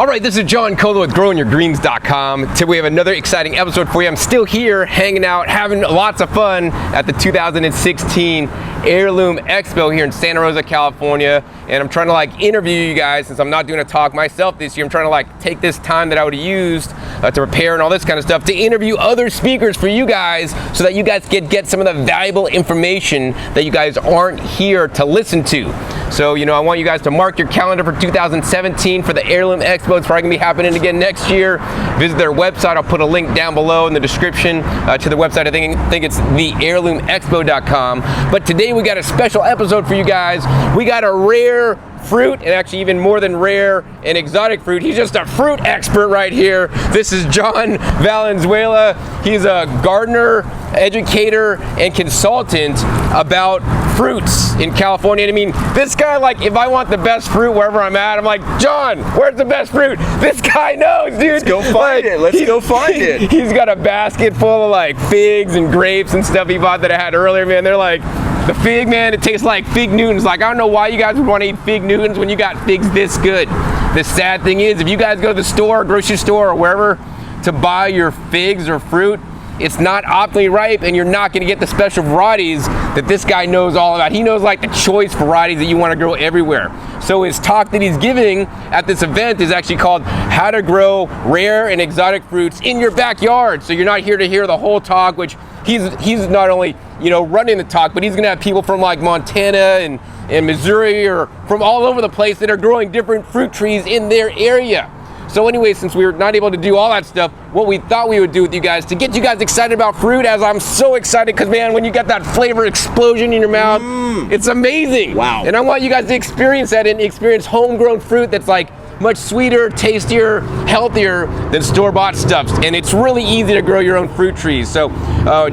All right, this is John Colo with GrowingYourGreens.com. Today we have another exciting episode for you. I'm still here hanging out, having lots of fun at the 2016 Heirloom Expo here in Santa Rosa, California. And I'm trying to interview you guys since I'm not doing a talk myself this year. I'm trying to take this time that I would have used to prepare and all this kind of stuff to interview other speakers for you guys so that you guys get some of the valuable information that you guys aren't here to listen to. So, I want you guys to mark your calendar for 2017 for the Heirloom Expo. It's probably gonna be happening again next year. Visit their website. I'll put a link down below in the description to the website. I think it's theheirloomexpo.com. But today we got a special episode for you guys. We got a rare fruit, and actually even more than rare, an exotic fruit. He's just a fruit expert right here. This is John Valenzuela. He's a gardener, educator, and consultant about fruits in California. And I mean, this guy, if I want the best fruit wherever I'm at, I'm like, John, where's the best fruit? This guy knows, dude. Let's go find it. Let's go find it. He's got a basket full of figs and grapes and stuff he bought that I had earlier, man. They're the fig, man, it tastes like fig Newtons. I don't know why you guys would want to eat fig Newtons when you got figs this good. The sad thing is, if you guys go to the store, grocery store, or wherever to buy your figs or fruit, it's not optimally ripe, and you're not going to get the special varieties that this guy knows all about. He knows the choice varieties that you want to grow everywhere. So his talk that he's giving at this event is actually called How to Grow Rare and Exotic Fruits in Your Backyard. So you're not here to hear the whole talk, which he's not only running the talk, but he's going to have people from Montana and Missouri or from all over the place that are growing different fruit trees in their area. So anyway, since we were not able to do all that stuff, what we thought we would do with you guys to get you guys excited about fruit, as I'm so excited because, man, when you get that flavor explosion in your mouth, it's amazing. Wow. And I want you guys to experience that and experience homegrown fruit that's much sweeter, tastier, healthier than store-bought stuff. And it's really easy to grow your own fruit trees. So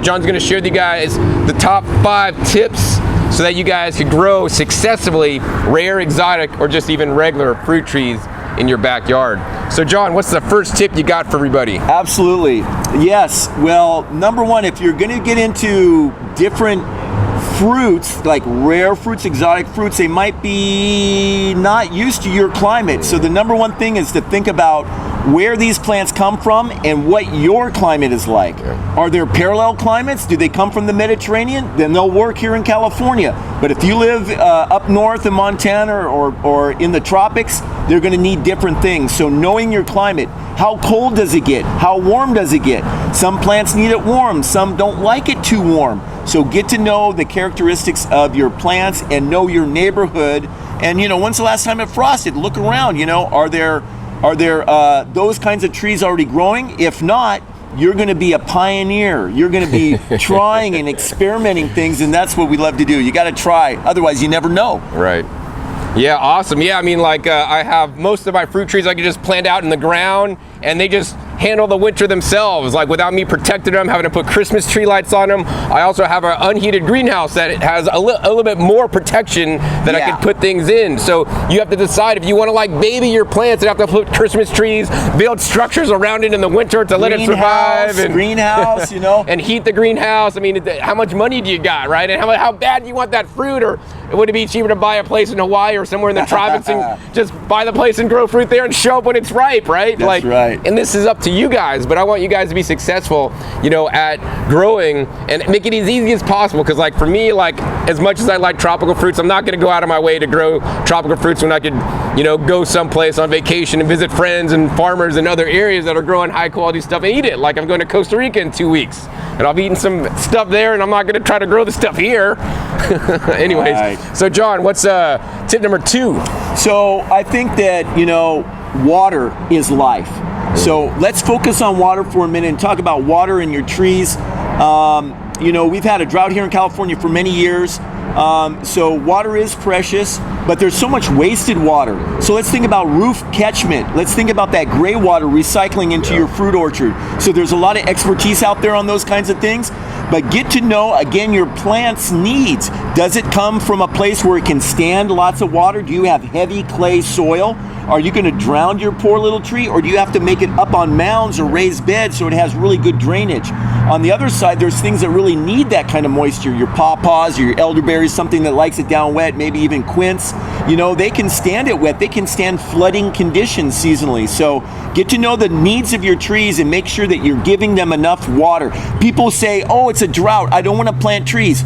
John's gonna share with you guys the top 5 tips so that you guys could grow successfully rare, exotic, or just even regular fruit trees in your backyard. So John, what's the first tip you got for everybody? Absolutely. Yes. Well, number one, if you're going to get into different fruits, like rare fruits, exotic fruits, they might be not used to your climate. So the number one thing is to think about where these plants come from and what your climate is like. Are there parallel climates? Do they come from the Mediterranean? Then they'll work here in California. But if you live up north in Montana or in the tropics, they're going to need different things. So knowing your climate, how cold does it get? How warm does it get? Some plants need it warm, some don't like it too warm. So get to know the characteristics of your plants and know your neighborhood. And when's the last time it frosted? Look around, are there those kinds of trees already growing? If not, you're going to be a pioneer. You're going to be trying and experimenting things, and that's what we love to do. You got to try, otherwise you never know. Right. Yeah, awesome. Yeah, I mean, I have most of my fruit trees I can just plant out in the ground, and they just handle the winter themselves, without me protecting them, having to put Christmas tree lights on them. I also have an unheated greenhouse that has a little bit more protection that I can put things in. So you have to decide if you want to baby your plants and have to put Christmas trees, build structures around it in the winter to let it survive. And greenhouse, and heat the greenhouse. I mean, how much money do you got, right? And how bad do you want that fruit? Or would it be cheaper to buy a place in Hawaii or somewhere in the tropics and just buy the place and grow fruit there and show up when it's ripe, right? That's right. And this is up to you guys, but I want you guys to be successful, at growing and make it as easy as possible. Because for me, as much as I like tropical fruits, I'm not going to go out of my way to grow tropical fruits when I could, go someplace on vacation and visit friends and farmers in other areas that are growing high quality stuff and eat it. I'm going to Costa Rica in 2 weeks, and I'll be eating some stuff there, and I'm not going to try to grow the stuff here. Anyways, right. So John, what's tip number 2? So I think that, water is life. So let's focus on water for a minute and talk about water in your trees. We've had a drought here in California for many years. So water is precious, but there's so much wasted water. So let's think about roof catchment. Let's think about that gray water recycling into your fruit orchard. So there's a lot of expertise out there on those kinds of things. But get to know, again, your plant's needs. Does it come from a place where it can stand lots of water? Do you have heavy clay soil? Are you going to drown your poor little tree, or do you have to make it up on mounds or raised beds so it has really good drainage? On the other side, there's things that really need that kind of moisture. Your pawpaws, your elderberries, something that likes it down wet, maybe even quince. You know, they can stand it wet. They can stand flooding conditions seasonally. So get to know the needs of your trees and make sure that you're giving them enough water. People say, oh, it's a drought, I don't want to plant trees.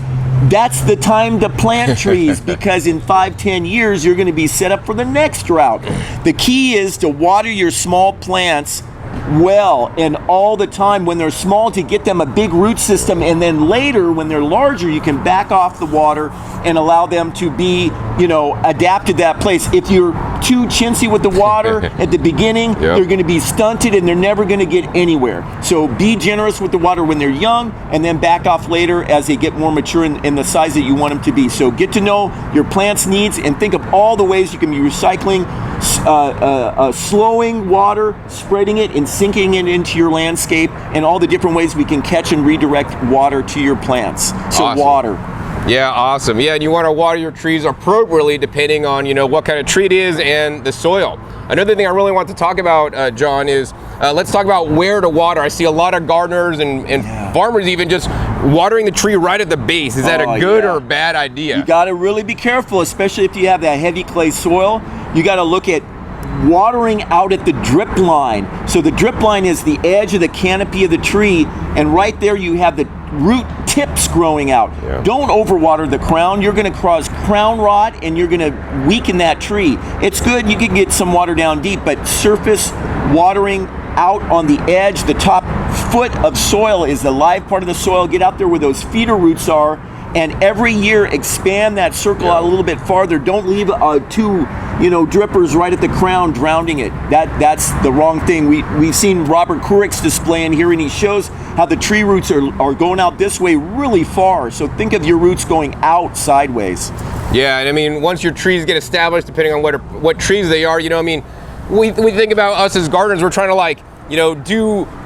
That's the time to plant trees, because in 5-10 years you're going to be set up for the next drought. The key is to water your small plants well and all the time when they're small, to get them a big root system, and then later when they're larger you can back off the water and allow them to be, you know, adapted to that place. If you're too chintzy with the water at the beginning, they're going to be stunted and they're never going to get anywhere. So be generous with the water when they're young, and then back off later as they get more mature in the size that you want them to be. So get to know your plant's needs and think of all the ways you can be recycling, slowing water, spreading it and sinking it into your landscape, and all the different ways we can catch and redirect water to your plants. So awesome. Water. Yeah, awesome. Yeah, and you want to water your trees appropriately depending on, you know, what kind of tree it is and the soil. Another thing I really want to talk about, John, is let's talk about where to water. I see a lot of gardeners and farmers even just watering the tree right at the base. Is that a good or a bad idea? You got to really be careful, especially if you have that heavy clay soil. You got to look at watering out at the drip line. So the drip line is the edge of the canopy of the tree, and right there you have the root tips growing out. Don't overwater the crown. You're going to cause crown rot and you're going to weaken that tree. It's good, you can get some water down deep, but surface watering out on the edge, the top foot of soil is the live part of the soil. Get out there where those feeder roots are, and every year expand that circle out a little bit farther. Don't leave two, you know, drippers right at the crown drowning it. That's the wrong thing. We've seen Robert Courick's display in here, and he shows how the tree roots are going out this way really far. So think of your roots going out sideways. Yeah, and I mean, once your trees get established, depending on what trees they are, you know, I mean, we think about us as gardeners, we're trying to, like, you know,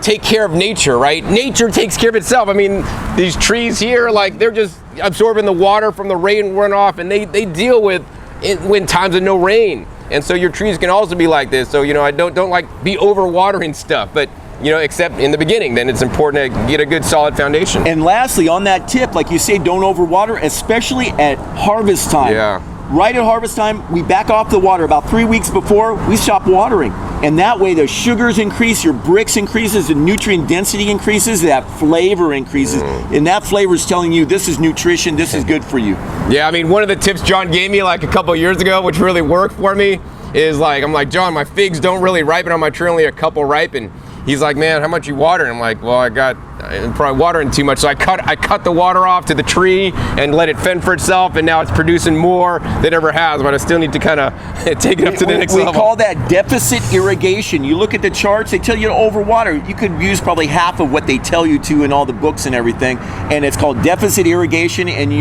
take care of nature, right? Nature takes care of itself. I mean, these trees here, like, they're just absorbing the water from the rain runoff, and they deal with it when times of no rain. And so your trees can also be like this. So, you know, I don't like be overwatering stuff, but, you know, except in the beginning, then it's important to get a good solid foundation. And lastly, on that tip, like you say, don't overwater, especially at harvest time. Yeah. Right at harvest time, we back off the water. About 3 weeks before, we stop watering. And that way the sugars increase, your bricks increases, the nutrient density increases, that flavor increases. And that flavor is telling you this is nutrition, this is good for you. Yeah, I mean, one of the tips John gave me like a couple of years ago, which really worked for me, is like, I'm like, John, my figs don't really ripen on my tree, only a couple ripen. He's like, man, how much you water? And I'm like, well, I'm probably watering too much. So I cut the water off to the tree and let it fend for itself, and now it's producing more than it ever has, but I still need to kind of take it up to the next level. We call that deficit irrigation. You look at the charts, they tell you to overwater. You could use probably half of what they tell you to in all the books and everything, and it's called deficit irrigation, and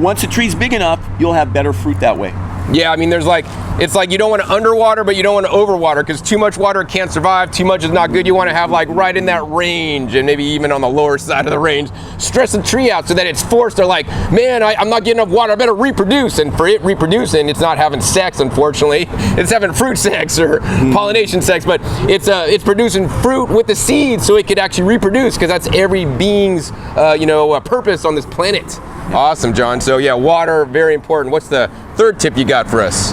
once a tree's big enough, you'll have better fruit that way. Yeah, I mean, it's like you don't want to underwater, but you don't want to overwater, because too much water can't survive, too much is not good. You want to have like right in that range, and maybe even on the lower side of the range, stress the tree out so that it's forced. They're like, man, I'm not getting enough water, I better reproduce. And for it reproducing, it's not having sex, unfortunately. It's having fruit sex or pollination sex, but it's producing fruit with the seeds so it could actually reproduce, because that's every being's purpose on this planet. Awesome, John. So yeah, water, very important. What's the third tip you got for us?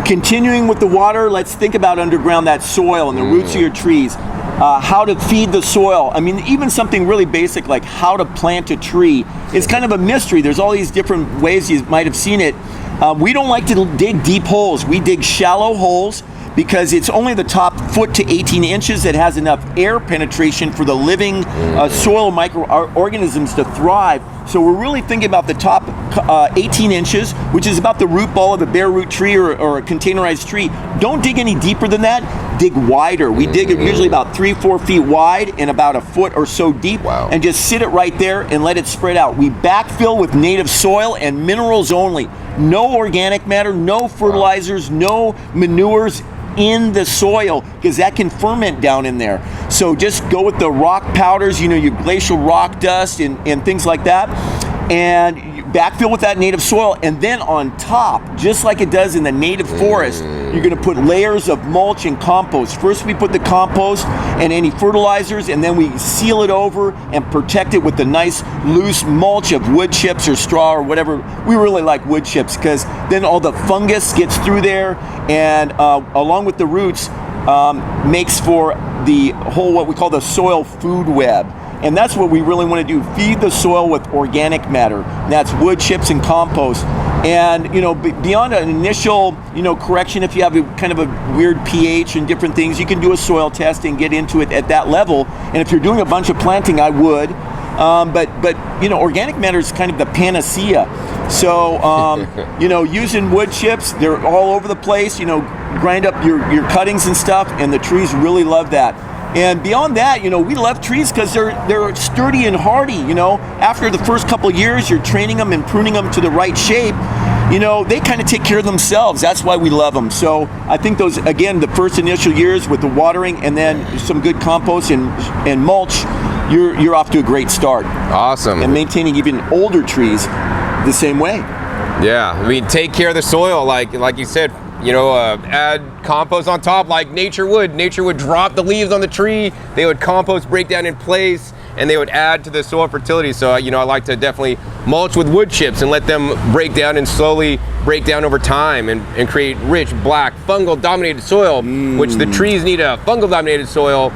Continuing with the water, let's think about underground, that soil and the roots of your trees. How to feed the soil. I mean, even something really basic like how to plant a tree is kind of a mystery. There's all these different ways you might have seen it. We don't like to dig deep holes. We dig shallow holes, because it's only the top foot to 18 inches that has enough air penetration for the living soil microorganisms to thrive. So we're really thinking about the top 18 inches, which is about the root ball of a bare root tree or a containerized tree. Don't dig any deeper than that. Dig wider. We dig it usually about 3-4 feet wide and about a foot or so deep, and just sit it right there and let it spread out. We backfill with native soil and minerals only. No organic matter, no fertilizers, no manures in the soil, because that can ferment down in there. So just go with the rock powders, your glacial rock dust and things like that, and backfill with that native soil. And then on top, just like it does in the native forest, you're you're going to put layers of mulch and compost. First we put the compost and any fertilizers, and then we seal it over and protect it with the nice loose mulch of wood chips or straw or whatever. We really like wood chips because then all the fungus gets through there, and along with the roots makes for the whole what we call the soil food web. And that's what we really want to do, feed the soil with organic matter. And that's wood chips and compost. And beyond an initial correction, if you have kind of a weird pH and different things, you can do a soil test and get into it at that level. And if you're doing a bunch of planting, I would. But organic matter is kind of the panacea. So using wood chips, they're all over the place. Grind up your cuttings and stuff, and the trees really love that. And beyond that, we love trees because they're sturdy and hardy. After the first couple of years, you're training them and pruning them to the right shape. They kind of take care of themselves. That's why we love them. So I think those, again, the first initial years with the watering and then some good compost and mulch, you're off to a great start. Awesome. And maintaining even older trees the same way. Yeah, I mean, take care of the soil, like you said. Add compost on top like nature would. Nature would drop the leaves on the tree, they would compost, break down in place, and they would add to the soil fertility. So, I like to definitely mulch with wood chips and let them break down and slowly break down over time and create rich, black, fungal-dominated soil, which the trees need a fungal-dominated soil,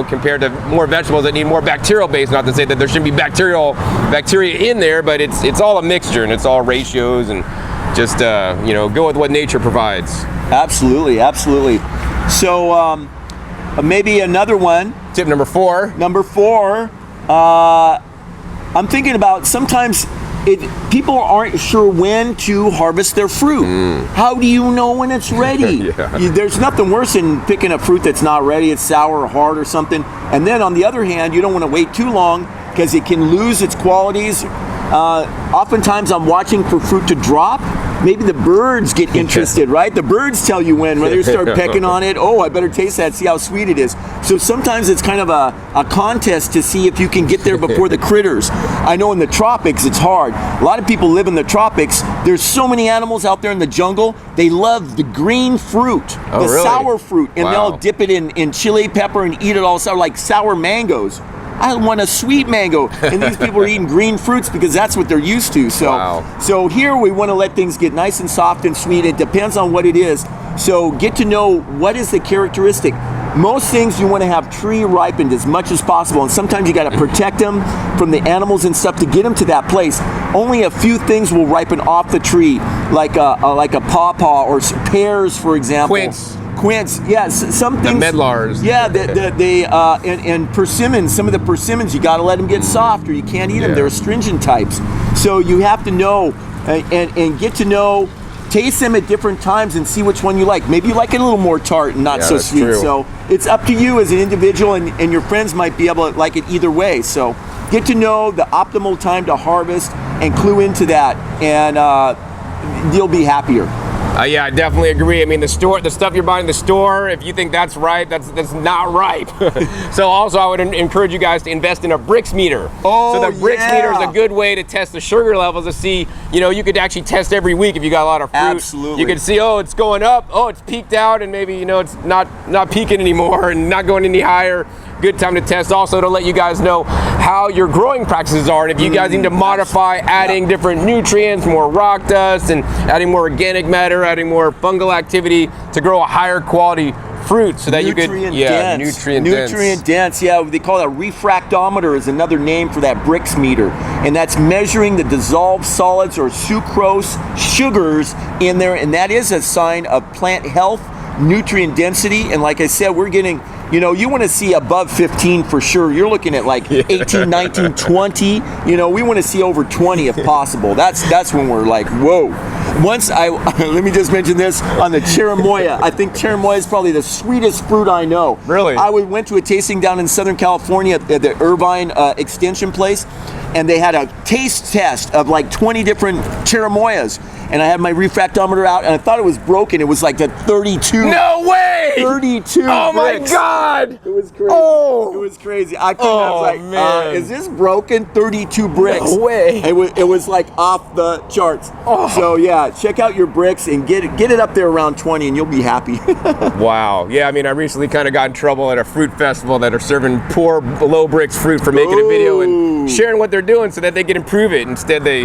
compared to more vegetables that need more bacterial-based. Not to say that there shouldn't be bacteria in there, but it's all a mixture and it's all ratios and just go with what nature provides. Absolutely. So maybe another one. Tip number 4. I'm thinking about sometimes people aren't sure when to harvest their fruit. How do you know when it's ready? There's nothing worse than picking a fruit that's not ready. It's sour or hard or something. And then on the other hand, you don't want to wait too long because it can lose its qualities. Oftentimes I'm watching for fruit to drop. Maybe the birds get interested, right? The birds tell you when you start pecking on it. Oh, I better taste that, see how sweet it is. So sometimes it's kind of a contest to see if you can get there before the critters. I know in the tropics it's hard. A lot of people live in the tropics. There's so many animals out there in the jungle. They love the green fruit, really? Sour fruit, and Wow. they'll dip it in chili pepper and eat it all sour, like sour mangoes. I want a sweet mango, and these people are eating green fruits because that's what they're used to. So, Wow. So here we want to let things get nice and soft and sweet. It depends on what it is. So get to know what is the characteristic. Most things you want to have tree ripened as much as possible, and sometimes you got to protect them from the animals and stuff to get them to that place. Only a few things will ripen off the tree, like a pawpaw or pears, for example. Quince, yes, some things. The medlars. Yeah, and persimmons. Some of the persimmons you got to let them get soft, or you can't eat them. They're astringent types. So you have to know and get to know. Taste them at different times and see which one you like. Maybe you like it a little more tart and not so sweet. True. So it's up to you as an individual, and your friends might be able to like it either way. So get to know the optimal time to harvest and clue into that, and you'll be happier. Yeah, I definitely agree. I mean, the stuff you're buying in the store, if you think that's ripe, that's not ripe. So also I would encourage you guys to invest in a Brix meter. So the Brix meter is a good way to test the sugar levels to see, you could actually test every week if you got a lot of fruit. Absolutely. You could see, it's going up, it's peaked out, and maybe, it's not peaking anymore and not going any higher. Good time to test. Also to let you guys know how your growing practices are, and if you guys need to modify adding different nutrients, more rock dust, and adding more organic matter, adding more fungal activity to grow a higher quality fruit, so that nutrient dense. Yeah, they call it a refractometer is another name for that Brix meter, and that's measuring the dissolved solids or sucrose sugars in there, and that is a sign of plant health, nutrient density. And like I said, we're getting, you want to see above 15 for sure. You're looking at like 18, 19, 20. We want to see over 20 if possible. That's when we're like, whoa. Once let me just mention this on the cherimoya. I think cherimoya is probably the sweetest fruit I know. Really? I went to a tasting down in Southern California at the Irvine Extension place, and they had a taste test of like 20 different cherimoyas. And I had my refractometer out, and I thought it was broken. It was like the 32. No way! 32 Oh bricks. my God! It was crazy. Oh! It was crazy. I was like, man. is this broken? 32 bricks. No way. It was like off the charts. Oh. So yeah, Yeah, check out your bricks and get it up there around 20 and you'll be happy. Wow. Yeah, I mean, I recently kind of got in trouble at a fruit festival that are serving poor low bricks fruit for making a video and sharing what they're doing so that they can improve it. Instead, they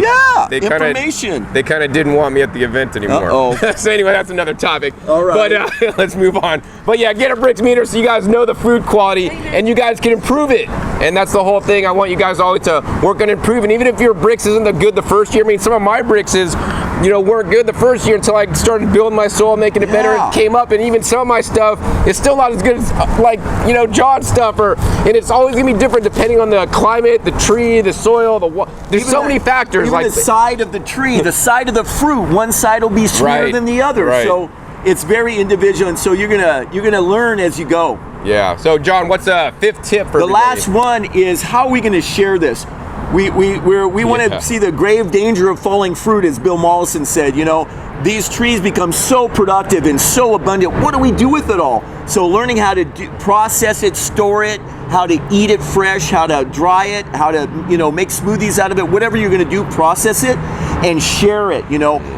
information. They kind of didn't want me at the event anymore. So anyway, that's another topic. All right. But let's move on. But yeah, get a bricks meter so you guys know the fruit quality and you guys can improve it. And that's the whole thing. I want you guys always to work on improving. Even if your bricks isn't good the first year. I mean, some of my bricks weren't good the first year until I started building my soil, making it better, and came up. And even some of my stuff is still not as good as John's stuff. And it's always gonna be different depending on the climate, the tree, the soil, there's so many factors. Even the side of the tree, the side of the fruit. One side will be sweeter than the other. Right. So it's very individual, and so you're gonna learn as you go. Yeah. So John, what's a fifth tip for the last one? Is how are we gonna share this? We want to see the grave danger of falling fruit, as Bill Mollison said. These trees become so productive and so abundant. What do we do with it all? So learning how to process it, store it, how to eat it fresh, how to dry it, how to make smoothies out of it, whatever you're going to do, process it and share it.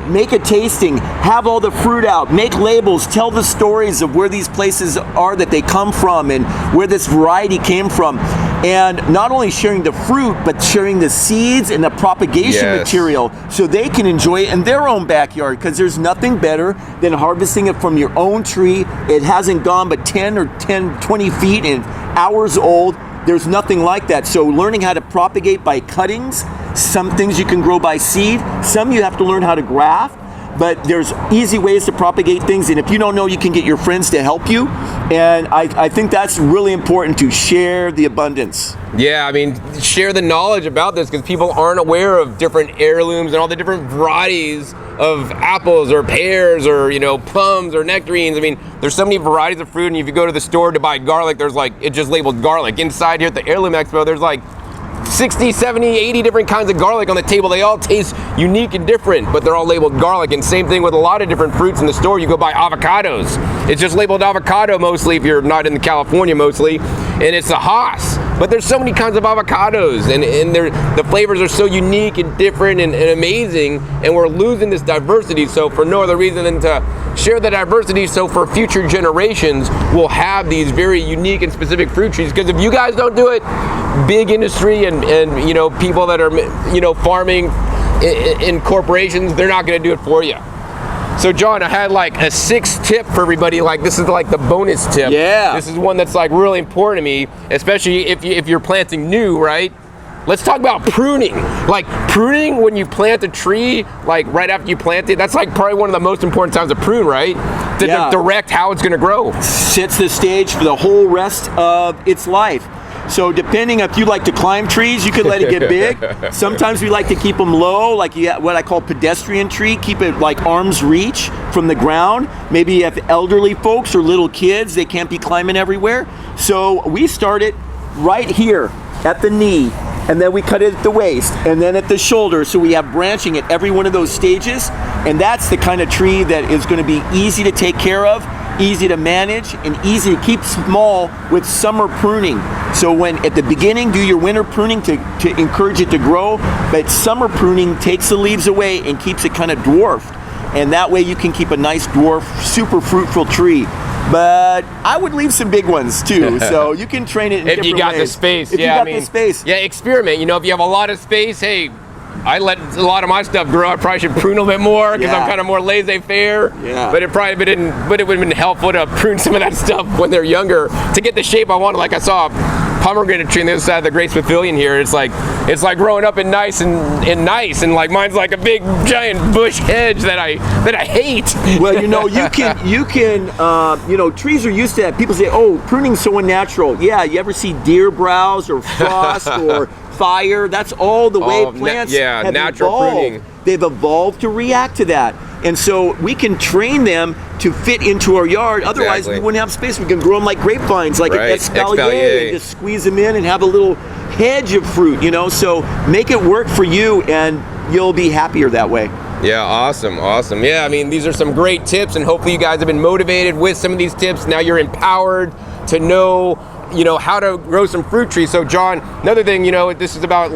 Make a tasting, have all the fruit out, make labels, tell the stories of where these places are that they come from and where this variety came from. And not only sharing the fruit, but sharing the seeds and the propagation material so they can enjoy it in their own backyard, because there's nothing better than harvesting it from your own tree. It hasn't gone but 20 feet and hours old. There's nothing like that. So learning how to propagate by cuttings, some things you can grow by seed, some you have to learn how to graft. But there's easy ways to propagate things, and if you don't know, you can get your friends to help you. And I think that's really important, to share the abundance. Yeah, I mean, share the knowledge about this, because people aren't aware of different heirlooms and all the different varieties of apples or pears or plums or nectarines. I mean, there's so many varieties of fruit, and if you go to the store to buy garlic, there's it's just labeled garlic. Inside here at the Heirloom Expo, there's 60, 70, 80 different kinds of garlic on the table. They all taste unique and different, but they're all labeled garlic. And same thing with a lot of different fruits in the store. You go buy avocados. It's just labeled avocado mostly if you're not in California mostly, and it's a Haas. But there's so many kinds of avocados, and the flavors are so unique and different and amazing, and we're losing this diversity. So for no other reason than to share the diversity, so for future generations we'll have these very unique and specific fruit trees. Because if you guys don't do it, big industry and people that are farming in corporations, they're not going to do it for you. So John, I had a sixth tip for everybody. This is the bonus tip. Yeah. This is one that's really important to me, especially if you're planting new, right? Let's talk about pruning. Pruning when you plant a tree, right after you plant it, that's probably one of the most important times to prune, right? To direct how it's gonna grow. Sets the stage for the whole rest of its life. So depending if you like to climb trees, you can let it get big. Sometimes we like to keep them low, what I call pedestrian tree, keep it arm's reach from the ground. Maybe you have elderly folks or little kids, they can't be climbing everywhere. So we start it right here at the knee, and then we cut it at the waist, and then at the shoulder, so we have branching at every one of those stages. And that's the kind of tree that is going to be easy to take care of, easy to manage, and easy to keep small with summer pruning. So when at the beginning, do your winter pruning to encourage it to grow, but summer pruning takes the leaves away and keeps it kind of dwarfed. And that way you can keep a nice dwarf, super fruitful tree. But I would leave some big ones too, so you can train it in different ways. If you got the space, if you got the space. Yeah, experiment. If you have a lot of space, hey, I let a lot of my stuff grow. I probably should prune a little bit more because I'm kind of more laissez-faire. Yeah. But it would have been helpful to prune some of that stuff when they're younger to get the shape I wanted. I saw a pomegranate tree on the other side of the Great Pavilion here. It's like growing up and nice, and mine's like a big giant bush hedge that I hate. Well, you can trees are used to that. People say, oh, pruning's so unnatural. Yeah, you ever see deer browse or frost or fire? That's all the way plants have natural evolved. pruning. They've evolved to react to that. And so we can train them to fit into our yard. Otherwise, we wouldn't have space. We can grow them like grapevines, like an espalier, and just squeeze them in and have a little hedge of fruit, So make it work for you, and you'll be happier that way. Yeah, awesome. Yeah, I mean, these are some great tips, and hopefully you guys have been motivated with some of these tips. Now you're empowered to know how to grow some fruit trees. So John, another thing, this is about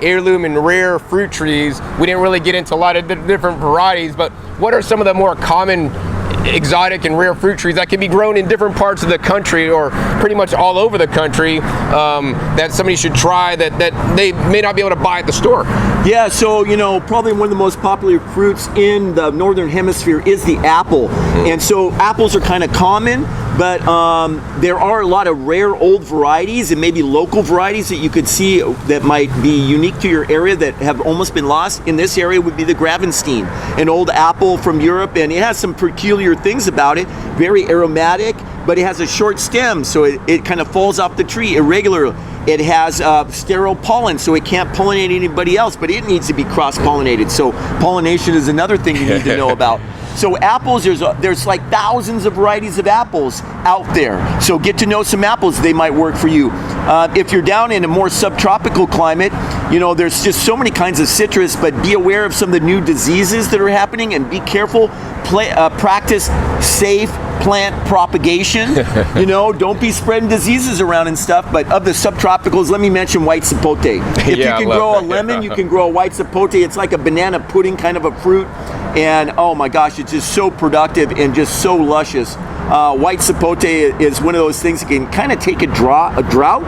heirloom and rare fruit trees. We didn't really get into a lot of different varieties, but what are some of the more common exotic and rare fruit trees that can be grown in different parts of the country or pretty much all over the country that somebody should try that they may not be able to buy at the store? Yeah, so probably one of the most popular fruits in the northern hemisphere is the apple. And so apples are kind of common, but there are a lot of rare old varieties and maybe local varieties that you could see that might be unique to your area that have almost been lost. In this area would be the Gravenstein, an old apple from Europe, and it has some peculiar things about it. Very aromatic, but it has a short stem, so it kind of falls off the tree irregularly. It has sterile pollen, so it can't pollinate anybody else, but it needs to be cross-pollinated. So pollination is another thing you need to know about. So apples, there's like thousands of varieties of apples out there. So get to know some apples, they might work for you. If you're down in a more subtropical climate, there's just so many kinds of citrus, but be aware of some of the new diseases that are happening and be careful. Practice safe plant propagation. Don't be spreading diseases around and stuff. But of the subtropicals, let me mention white sapote. If you can grow a lemon, you can grow a white sapote. It's like a banana pudding kind of a fruit. And oh my gosh, it's just so productive and just so luscious. White sapote is one of those things that can kind of take a drought,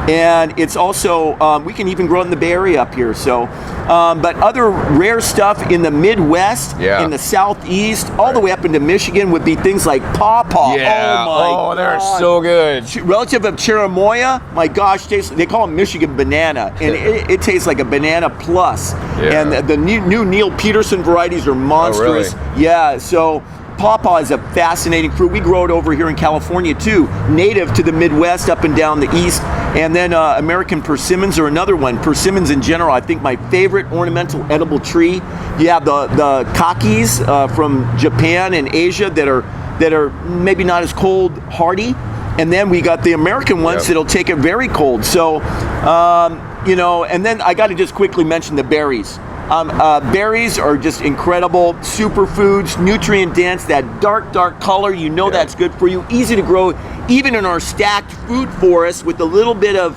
and it's also, we can even grow it in the Bay Area up here. So, but other rare stuff in the Midwest, in the Southeast, all the way up into Michigan would be things like pawpaw. Yeah. Oh my they're God. so good. Relative of cherimoya, my gosh, they call it Michigan banana, and it tastes like a banana plus. Yeah. And the new Neil Peterson varieties are monstrous. Oh, really? Yeah, so pawpaw is a fascinating fruit. We grow it over here in California too, native to the Midwest up and down the East. And then American persimmons are another one. Persimmons in general, I think my favorite ornamental edible tree. You have the kakis from Japan and Asia that are maybe not as cold hardy. And then we got the American ones that'll take it very cold. So, and then I got to just quickly mention the berries. Berries are just incredible superfoods, nutrient dense, that dark color, that's good for you, easy to grow, even in our stacked food forest with a little bit of,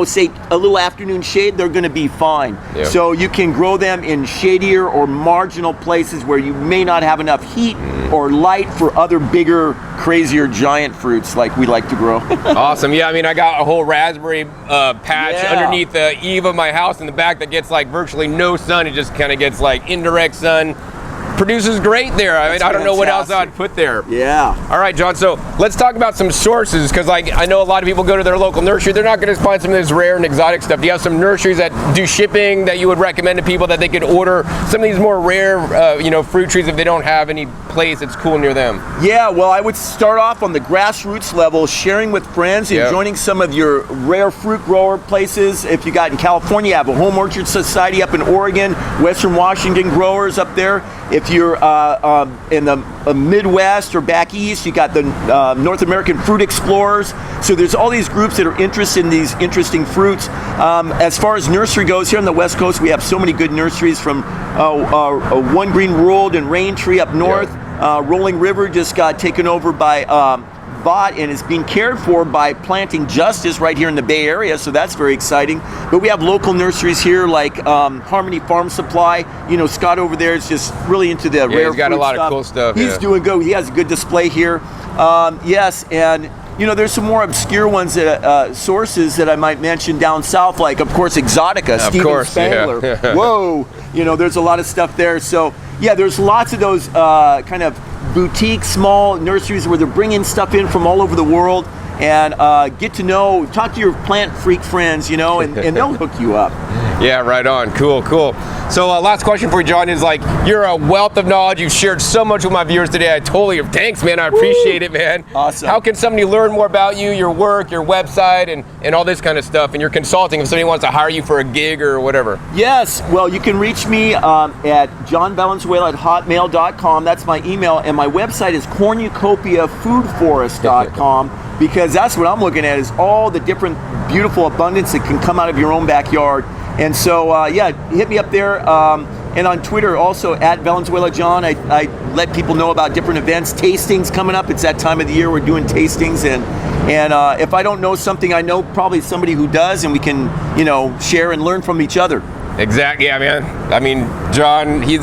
say a little afternoon shade, they're going to be fine. So you can grow them in shadier or marginal places where you may not have enough heat or light for other bigger, crazier giant fruits like we like to grow. Awesome. Yeah, I mean, I got a whole raspberry patch underneath the eave of my house in the back that gets like virtually no sun. It just kind of gets like indirect sun. Produces great there. I mean, I don't know what else I'd put there. Yeah. All right, John, so let's talk about some sources, because I know a lot of people go to their local nursery. They're not going to find some of this rare and exotic stuff. Do you have some nurseries that do shipping that you would recommend to people that they could order some of these more rare fruit trees if they don't have any place that's cool near them? Yeah, well, I would start off on the grassroots level, sharing with friends and joining some of your rare fruit grower places. If you got in California, you have a Home Orchard Society up in Oregon, Western Washington growers up there. If you're in the Midwest or back east, you got the North American Fruit Explorers. So there's all these groups that are interested in these interesting fruits. As far as nursery goes, here on the West Coast, we have so many good nurseries from One Green World and Rain Tree up north. Rolling River just got taken over by bought and is being cared for by Planting Justice right here in the Bay Area, so that's very exciting. But we have local nurseries here like Harmony Farm Supply. Scott over there is just really into the rare he's got fruit a lot stuff. of cool stuff. He's doing good. He has a good display here. Yes, and there's some more obscure ones that sources that I might mention down south, like of course Exotica, Steven Spangler. Yeah. Whoa, there's a lot of stuff there. So yeah, there's lots of those kind of boutique small nurseries where they're bringing stuff in from all over the world, and talk to your plant freak friends, and they'll hook you up. Yeah, right on. Cool. So last question for you, John, is like, you're a wealth of knowledge. You've shared so much with my viewers today. Thanks, man. I appreciate it, man. Awesome. How can somebody learn more about you, your work, your website, and all this kind of stuff, and your consulting if somebody wants to hire you for a gig or whatever? Yes. Well, you can reach me at johnvalenzuela@hotmail.com. That's my email. And my website is cornucopiafoodforest.com. Because that's what I'm looking at, is all the different beautiful abundance that can come out of your own backyard. And so, hit me up there. And on Twitter, also at Valenzuela John. I let people know about different events, tastings coming up. It's that time of the year we're doing tastings. And if I don't know something, I know probably somebody who does, and we can, share and learn from each other. Exactly, yeah, man. I mean, John, he's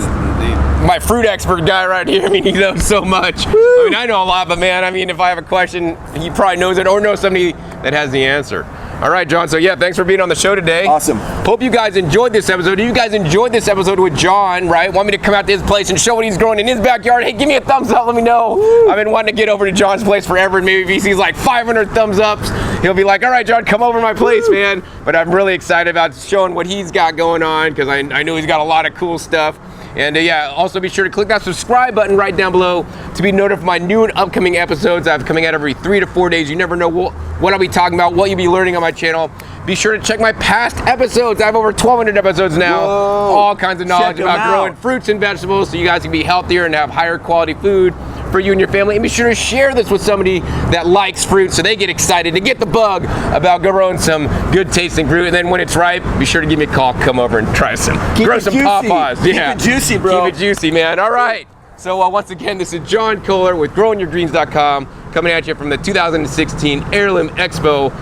my fruit expert guy right here. I mean, he knows so much. Woo! I mean, I know a lot, but man, I mean, if I have a question, he probably knows it or knows somebody that has the answer. All right, John, so yeah, thanks for being on the show today. Awesome. Hope you guys enjoyed this episode. You guys enjoyed this episode with John, right? Want me to come out to his place and show what he's growing in his backyard? Hey, give me a thumbs up, let me know. Woo! I've been wanting to get over to John's place forever, and maybe if he sees like 500 thumbs ups, he'll be like, all right, John, come over to my place, man. But I'm really excited about showing what he's got going on, because I know he's got a lot of cool stuff. And yeah, also be sure to click that subscribe button right down below to be notified of my new and upcoming episodes. I'm coming out every 3 to 4 days. You never know what I'll be talking about, what you'll be learning on my channel. Be sure to check my past episodes. I have over 1,200 episodes now. Whoa. All kinds of knowledge about growing fruits and vegetables so you guys can be healthier and have higher quality food for you and your family. And be sure to share this with somebody that likes fruit so they get excited to get the bug about growing some good tasting fruit. And then when it's ripe, be sure to give me a call. Come over and try some. Grow some pawpaws. Keep it juicy, bro. Keep it juicy, man. All right. So once again, this is John Kohler with GrowingYourGreens.com coming at you from the 2016 Heirloom Expo.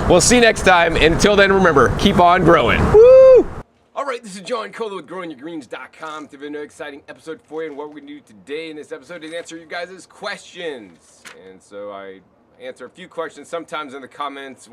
We'll see you next time. And until then, remember, keep on growing. Woo! All right, this is John Kohler with GrowingYourGreens.com. To have another exciting episode for you. And what we're going to do today in this episode is answer you guys' questions. And so I answer a few questions sometimes in the comments.